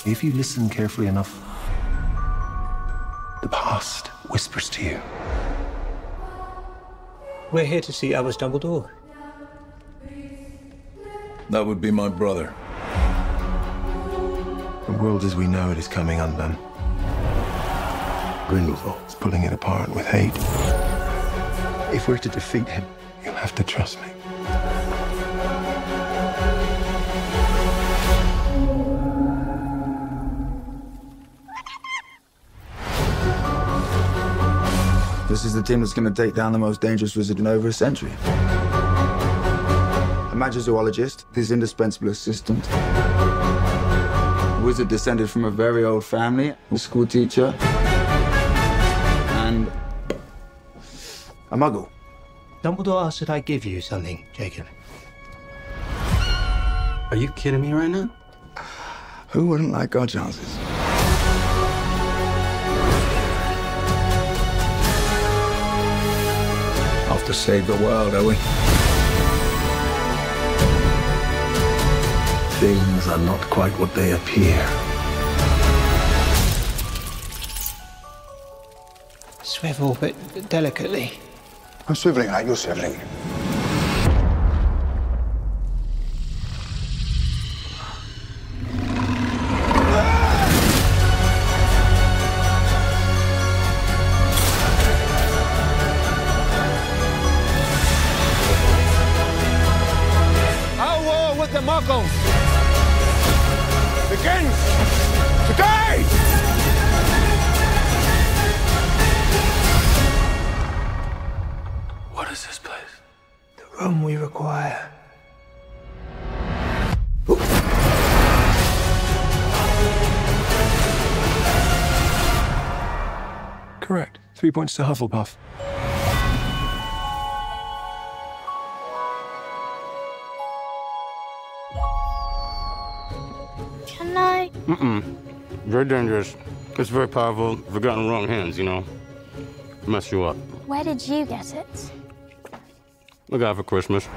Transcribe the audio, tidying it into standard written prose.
If you listen carefully enough, the past whispers to you. We're here to see Albus Dumbledore. That would be my brother. The world as we know it is coming undone. Grindelwald's pulling it apart with hate. If we're to defeat him, you'll have to trust me. This is the team that's going to take down the most dangerous wizard in over a century. A magizoologist, his indispensable assistant. A wizard descended from a very old family, a school teacher, and a muggle. Dumbledore asked that I give you something, Jacob. Are you kidding me right now? Who wouldn't like our chances? Off to save the world, are we? Things are not quite what they appear. Swivel, but delicately. I'm swiveling like you're swiveling. Our war with the Muggles begins today! What is this place? The room we require. Correct. 3 points to Hufflepuff. Can I? Very dangerous. It's very powerful. If it got in the wrong hands, you know, mess you up. Where did you get it? I got it for Christmas.